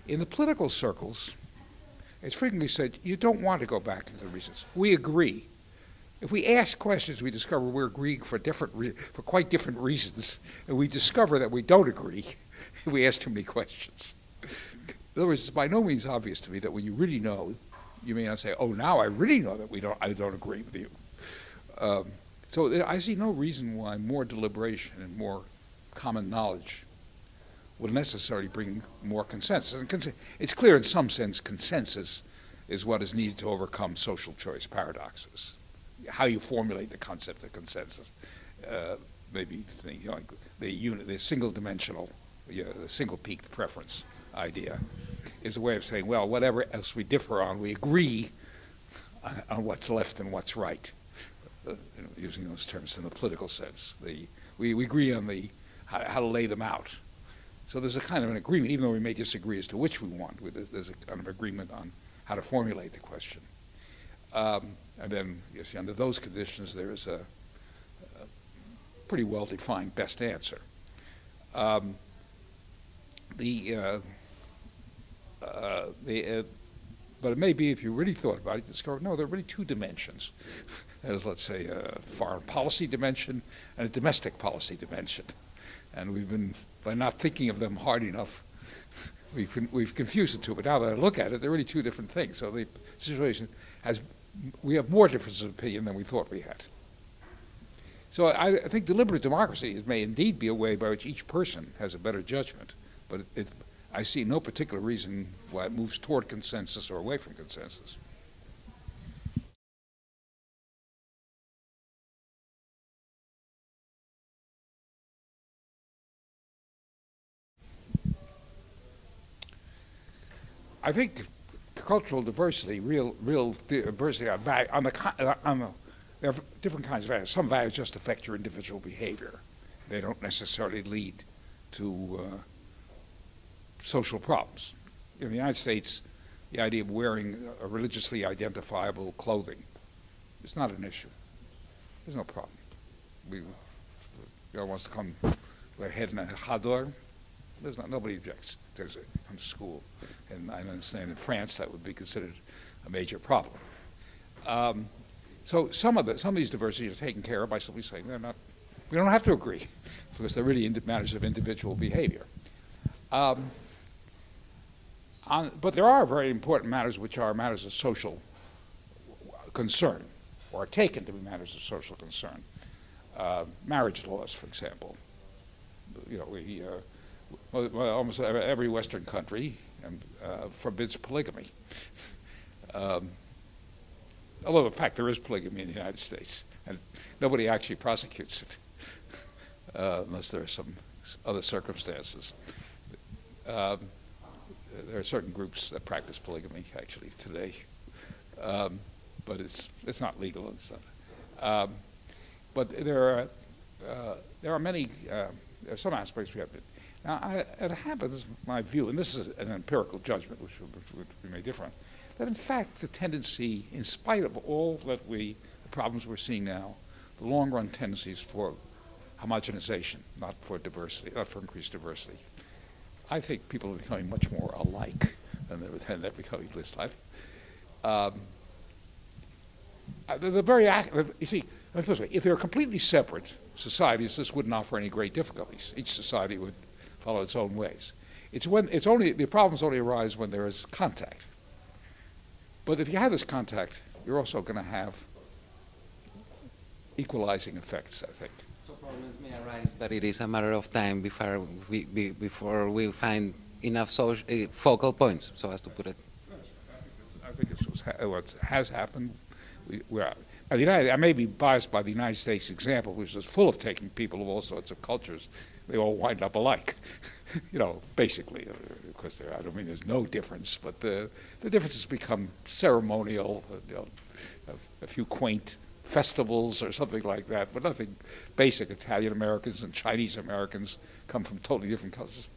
In the political circles, it's frequently said, you don't want to go back into the reasons. We agree. If we ask questions, we discover we're agreeing for quite different reasons, and we discover that we don't agree if we ask too many questions. In other words, it's by no means obvious to me that when you really know, you may not say, oh, now I really know that I don't agree with you. So I see no reason why more deliberation and more common knowledge will necessarily bring more consensus. And it's clear in some sense consensus is what is needed to overcome social choice paradoxes. How you formulate the concept of consensus, maybe like the single-dimensional, the single-peaked preference idea is a way of saying, well, whatever else we differ on, we agree on what's left and what's right, using those terms in the political sense. We agree on how to lay them out. So there's a kind of an agreement, even though we may disagree as to which we want, there's a kind of agreement on how to formulate the question. And then, you see, under those conditions, there is a pretty well-defined best answer. But it may be, if you really thought about it, you discover, no, there are really two dimensions. There's, let's say, a foreign policy dimension and a domestic policy dimension. And we've been, by not thinking of them hard enough, we've confused the two. But now that I look at it, they're really two different things. So the situation we have more differences of opinion than we thought we had. So I think deliberative democracy may indeed be a way by which each person has a better judgment, but I see no particular reason why it moves toward consensus or away from consensus. I think cultural diversity, real diversity, there are different kinds of values. Some values just affect your individual behavior. They don't necessarily lead to social problems. In the United States, the idea of wearing a religiously identifiable clothing is not an issue. There's no problem. Wants to come with a head in a chador. Nobody objects. There's from school, and I understand in France that would be considered a major problem. So some of these diversities are taken care of by simply saying they're not. We don't have to agree because they're really matters of individual behavior. But there are very important matters which are matters of social concern, or are taken to be matters of social concern. Marriage laws, for example. Almost every Western country forbids polygamy. Although, in fact, there is polygamy in the United States, and nobody actually prosecutes it unless there are some other circumstances. There are certain groups that practice polygamy actually today, but it's not legal. But there are many. There are some aspects we have to. Now, it happens, my view, and this is an empirical judgment, which we may differ on, that in fact the tendency, in spite of all the problems we're seeing now, the long-run tendencies for homogenization, not for diversity, not for increased diversity. I think people are becoming much more alike than they're becoming this life. You see, if they were completely separate societies, this wouldn't offer any great difficulties. Each society would follow its own ways. The problems only arise when there is contact. But if you have this contact, you're also going to have equalizing effects, I think. So problems may arise, but it is a matter of time before we find enough focal points, so as to put it. I think this was what has happened. I may be biased by the United States example, which is full of taking people of all sorts of cultures. They all wind up alike, basically. Of course, I don't mean there's no difference, but the differences become ceremonial, a few quaint festivals or something like that, but nothing basic. Italian Americans and Chinese Americans come from totally different cultures.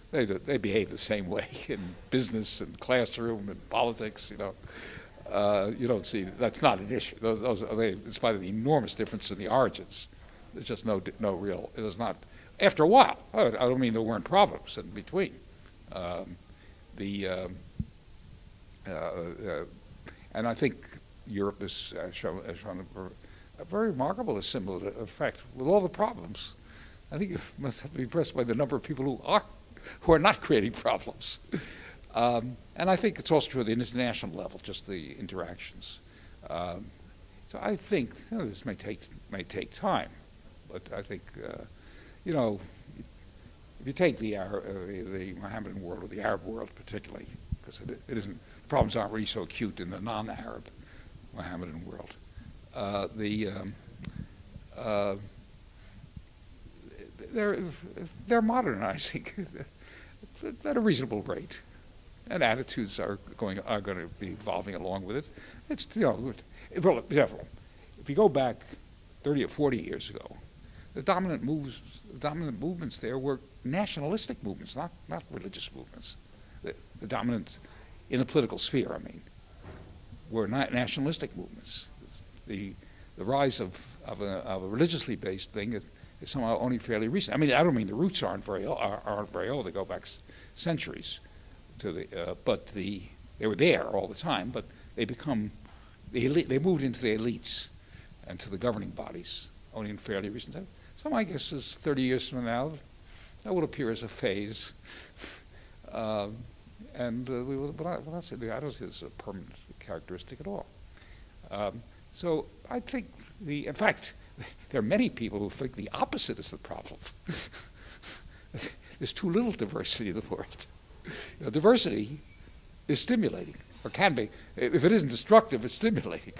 They behave the same way in business and classroom and politics, You don't see, that's not an issue. In spite of the enormous difference in the origins, there's just no real, it is not, after a while, I don't mean there weren't problems in between. and I think Europe has shown a very remarkable assimilative effect with all the problems. I think you must have to be impressed by the number of people who are not creating problems. And I think it's also true at the international level, just the interactions. So I think this may take time, but I think if you take the Mohammedan world or the Arab world particularly, because it isn't, the problems aren't really so acute in the non-Arab Mohammedan world. They're modernizing at a reasonable rate, and attitudes are going to be evolving along with it. It's if you go back 30 or 40 years ago, the dominant movements there were nationalistic movements, not religious movements. The dominant in the political sphere, I mean, were not nationalistic movements. The rise of a religiously based thing is somehow only fairly recent. I mean, I don't mean the roots aren't very old. They go back centuries to they were there all the time, but they moved into the elites and to the governing bodies only in fairly recent time. So my guess is 30 years from now, that will appear as a phase. But I don't see this as a permanent characteristic at all. So I think in fact, there are many people who think the opposite is the problem. There's too little diversity in the world. Diversity is stimulating, or can be. If it isn't destructive, it's stimulating.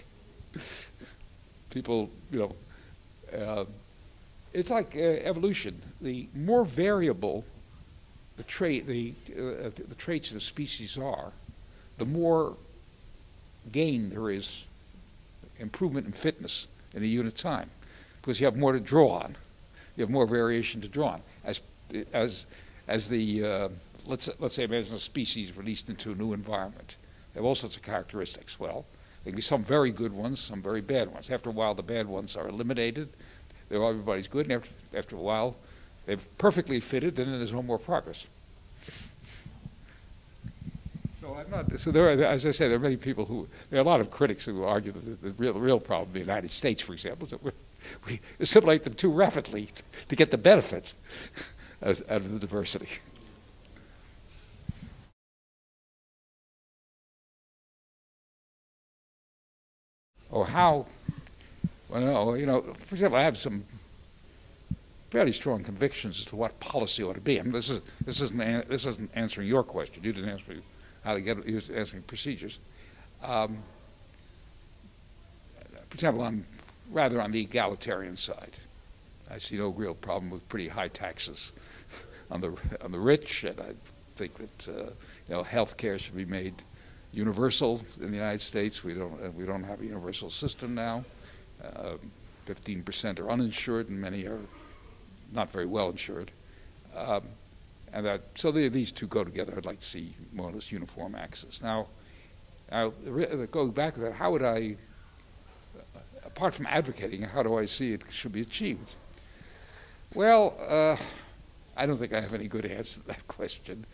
People, it's like evolution. The more variable the traits of a species are, the more gain there is, improvement in fitness in a unit of time, because you have more to draw on. You have more variation to draw on. Let's say imagine a species released into a new environment. They have all sorts of characteristics. Well, there can be some very good ones, some very bad ones. After a while, the bad ones are eliminated. Everybody's good, and after a while, they've perfectly fitted, and then there's no more progress. So as I say, there are many people there are a lot of critics who argue that the real problem in the United States, for example, is that we assimilate them too rapidly to get the benefit out of the diversity. Or how, for example, I have some fairly strong convictions as to what policy ought to be. I mean, this isn't answering your question. You didn't ask me how to get it. You was asking procedures. For example, I'm rather on the egalitarian side. I see no real problem with pretty high taxes on the rich, and I think that health care should be made universal in the United States. We don't have a universal system now. 15% are uninsured, and many are not very well insured. So these two go together. I'd like to see more or less uniform access. Now, going back to that, how would I, apart from advocating, how do I see it should be achieved? Well, I don't think I have any good answer to that question.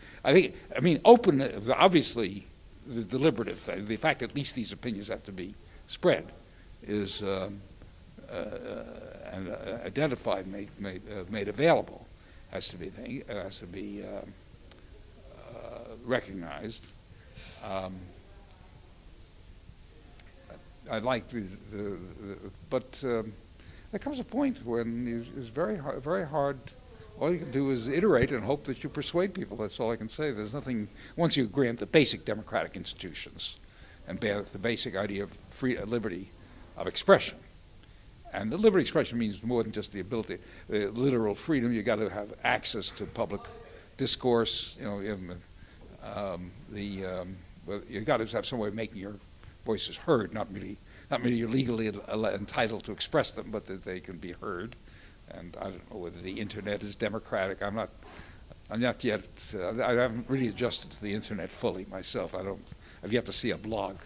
Open, obviously, the deliberative thing, the fact that at least these opinions have to be spread is and identified, made available, has to be recognized. I'd like but there comes a point when it's very hard. All you can do is iterate and hope that you persuade people. That's all I can say. There's nothing, once you grant the basic democratic institutions and the basic idea of liberty of expression. And the liberty of expression means more than just the ability, the literal freedom. You got to have access to public discourse. You got to have some way of making your voices heard. Not merely you're legally entitled to express them, but that they can be heard. And I don't know whether the internet is democratic. I'm not yet. I haven't really adjusted to the internet fully myself. I've yet to see a blog